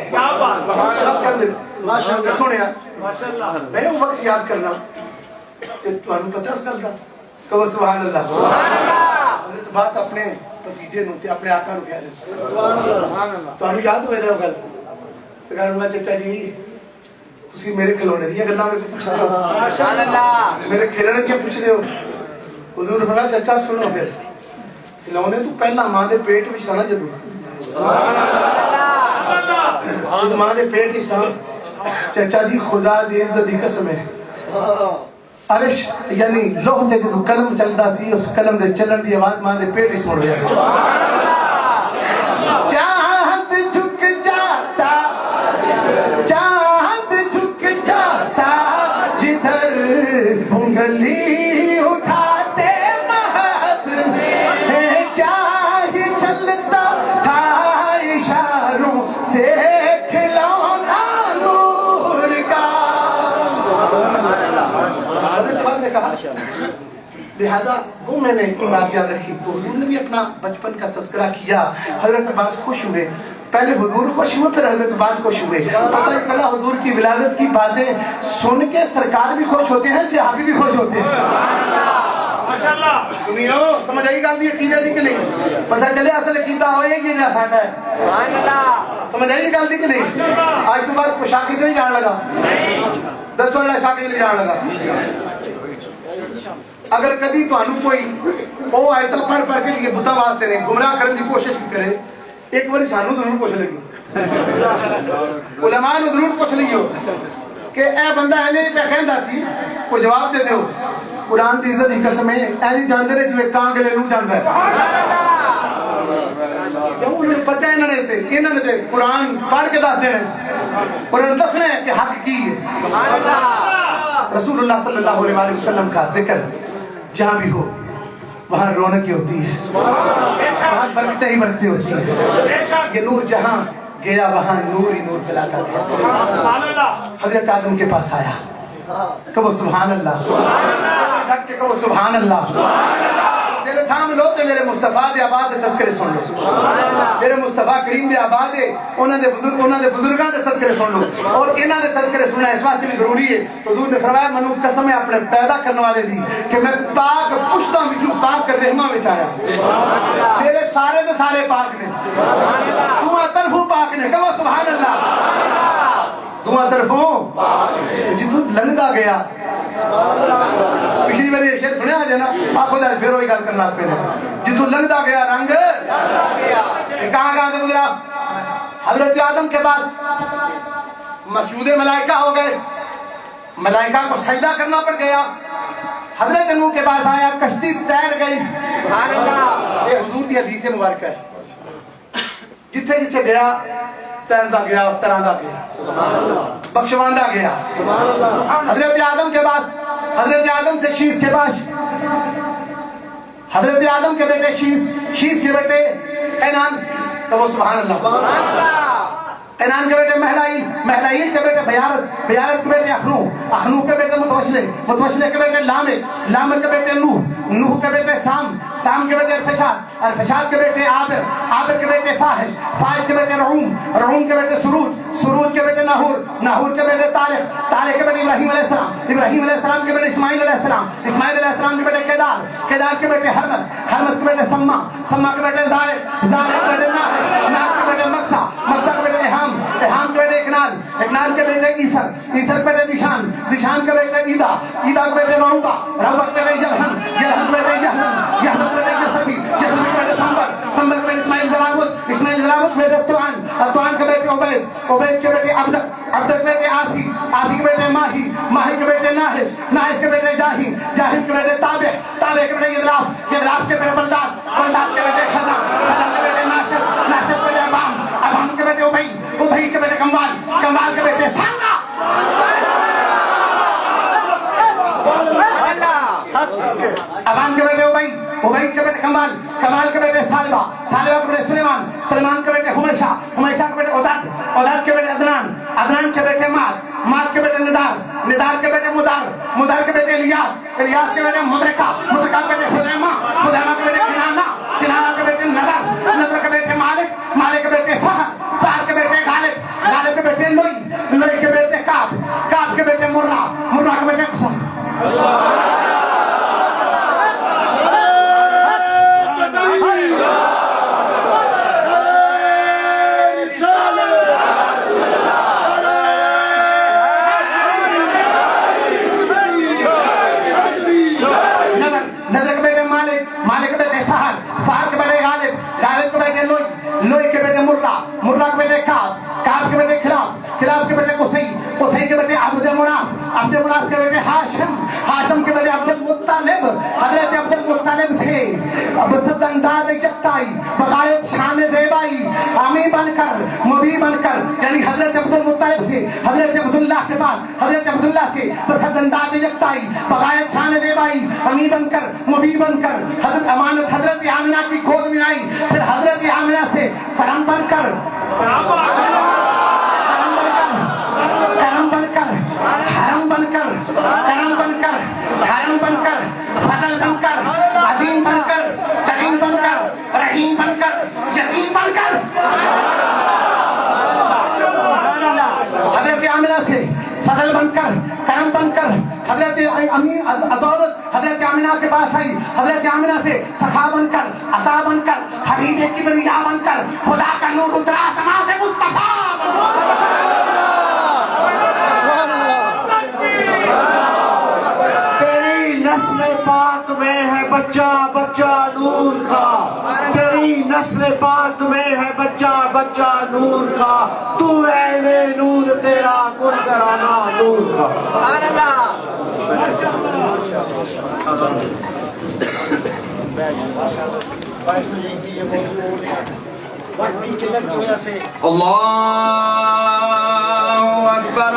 کیا بات سنیا میں وہ وقت یاد کرنا تمہیں پتہ اس گل کا کہ سبحان اللہ حضرت عباس اپنے بھتیجے نوں تے اپنے آقا نوں کہہ رہے سبحان اللہ تمہیں یاد ہوئے وہ گل تو کہہ رہا چچا جی تسی میرے کھلونے دیا گلاں میں پوچھ رہے ہو سبحان اللہ میرے کھیلنے کی پوچھ رہے ہو حضور نے فرمایا چچا سنو پھر کھلونے تو پہلا ماں دے پیٹ وچ سنا جدوں سبحان اللہ ماں دے پیٹ وچ سنا چچا جی خدا دی عزت دی قسم ہے عرش یعنی لوح تے جو قلم چلدا سی اس قلم دے چلن دی آواز ماں دے پیٹ وچ سن رہی سی چاند جھک جاتا چاند جھک جاتا جدھر انگلی اٹھاتے مہد میں کیا ہی چلتا تھا اشاروں سے کھلونا نور کا حضرت عباس نے کہا لہذا وہ میں نے بات یاد رکھی تو حضور نے بھی اپنا بچپن کا تذکرہ کیا حضرت عباس خوش ہوئے پہلے حضور خوش ہوئے پھر حضرت عباس خوش ہوئے پتہ ہی چلا حضور کی ولادت کی باتیں سن کے سرکار بھی خوش ہوتے ہیں صحابی بھی خوش ہوتے ہیں ماشاءاللہ سنیو سمجھ آئی گل دی عقیدہ دی کہ نہیں پتہ چلے اصل عقیدہ ہوئے کہ نہ ساڈا ہے سبحان اللہ سمجھ آئی گل دی کہ نہیں آج تو بعد پوشاکی سے نہیں جان لگا دسو لڑا شاکی نہیں جان لگا اگر کدی تانوں کوئی او آیت پڑھ پڑھ کے یہ بتا واسطے نے گمراہ کرنے کی کوشش بھی کرے ایک بار سانو ضرور پوچھ لگی علماء نے ضرور پوچھ لیو کہ اے بندہ ہے نہیں پہ کہندا سی کوئی جواب دے دیو قرآن دی عزت دی قسم ہے ایلی جاندے نے جو ایک کانگ لے لو جاندا ہے کیوں انہیں پتہ ہے انہوں نے تے قرآن پڑھ کے دس دینے اور انہوں نے دسنا ہے کہ حق کی ہے سبحان اللہ رسول اللہ صلی اللہ علیہ وسلم کا ذکر جہاں بھی ہو وہاں رونقیں ہوتی ہے وہاں برکتیں ہی برکتیں ہوتی ہیں یہ نور جہاں گیا وہاں نور ہی نور پھیلاتا گیا حضرت آدم کے پاس آیا کہو سبحان اللہ ڈٹ کے کہو سبحان اللہ دل تھام لو تے میرے مصطفیٰ دے آباد دے تذکرے سن لو میرے مصطفیٰ کریم دے آباد دے انہاں دے بزرگاں دے تذکرے سن لو اور انہاں دے تذکرے سننا اس واسطے بھی ضروری ہے حضور نے فرمایا منو قسم ہے اپنے پیدا کرنے والے دی کہ میں پاک پشتاں وچوں پاک رحماں وچ آیا تیرے سارے دے سارے پاک نے تو طرفوں پاک نے کہو سبحان اللہ دعا طرفوں جتوں لنگدا گیا پچھلی باری شعر سنیا آج ہے نا آپ خدا پھر وہی گل کرنا پہ جتوں لنگدا گیا رنگ کہاں سے گزرا حضرت آدم کے پاس مسجود ملائکہ ہو گئے ملائکہ کو سجدہ کرنا پڑ گیا حضرت نوح کے پاس آیا کشتی تیر گئی سبحان اللہ یہ حضور کی حدیث مبارک ہے جتھے جتھے گیا تیردا گیا تراندا گیا بخشواندا گیا حضرت آدم کے پاس حضرت آدم سے شیش کے پاس حضرت آدم کے بیٹے شیش کے بیٹے قینان تو وہ سبحان اللہ قینان کے بیٹے محلائیل کے بیٹے بیارت کے بیٹے اخنو کے بیٹے متوشلے کے بیٹے لامک کے بیٹے نوح کے بیٹے سام کے بیٹے ارفشاد کے بیٹے عابر کے بیٹے فاحش کے بیٹے رعوم کے بیٹے سروج کے بیٹے ناہور کے بیٹے طارق کے بیٹے ابراہیم علیہ السلام کے بیٹے اسماعیل علیہ السلام کے بیٹے کیدار کے بیٹے ہرمس کے بیٹے سما کے بیٹے زارع کے بیٹے ناس کے بیٹے مقصا کے بیٹے احام کے بیٹے اکنال کے بیٹے عیسر کے بیٹے دیشان کے بیٹے عیدا کے بیٹے روبا کے بیٹے یلحن کے بیٹے یحزن کے بیٹے جسبی کے بیٹے سمبر کے بیٹے اسماعیل زرابت کے بیٹے توان کے بیٹے عبید کے بیٹے عبد کے بیٹے آفی کے بیٹے ماہی کے بیٹے ناہش کے بیٹے جاہن کے بیٹے تابع کے بیٹے یدلاف کے بیٹے بلداس کے بیٹے خزا کے بیٹے ناشد کے بیٹے ابام کے بیٹے ابئی کے بیٹے کمال کے بیٹے سانگا ابام کے بیٹے ابئی کے بیٹے کمال کے بیٹے سالبہ کے بیٹے سلیمان کے بیٹے ہمیشہ کے بیٹے اوداد کے بیٹے عدنان کے بیٹے ماد کے بیٹے نزار کے بیٹے مدار کے بیٹے الیاس کے بیٹے مدرکہ کے بیٹے خزیمہ کے بیٹے کنانہ کے بیٹے نظر کے بیٹے مالک کے بیٹے فہر کے بیٹے غالب بیٹے لوئی، لوئی کے بیٹے کعب، کعب کے بیٹے مرہ، مرہ کے بیٹے قصہ. نظر کے بیٹے مالک، مالک کے بیٹے فہد، فہد کے بیٹے غالب، غالب کے بیٹے لوئی، لوئی کے بیٹے مرہ، مرہ کے بیٹے کعب، کعب کے بیٹے کلاب، کلاب کے بیٹے قصی، قصی کے بیٹے عبد مناف، عبد مناف کے بیٹے ہاشم، ہاشم کے بیٹے عبد المطلب. حضرت عبد المطلب سے بسط انداز یکتائی، بغایت شان زیبائی، امی بن کر مبی بن کر، یعنی حضرت عبد المطلب سے حضرت عبداللہ کے پاس، حضرت عبداللہ سے بسط انداز یکتائی، بغایت شان زیبائی، امی بن کر مبی بن کر حضرت امانت حضرت آمنہ کی گود میں آئی. پھر حضرت آمنہ سے کرم بن کر، کرم بن کر، حرم بن کر، کرم بن کر، حرم بن کر، فضل بن کر، عظیم بن کر، کریم بن کر، رحیم بن کر، یتیم بن کر. حضرت آمنہ سے فضل بن کر، کرم بن کر حضرت امین عدالت حضرت آمنہ کے پاس آئی. حضرت آمنہ سے سخا بن کر، عطا بن کر، حبیب کبریا بن کر، خدا کا نور اترا سما سے مصطفیٰ. نسل پاک میں ہے بچہ بچہ نور کا، تیری نسل پاک میں ہے بچہ بچہ نور کا، تو عین نور تیرا قرآنہ نور کا. اللہ اکبر.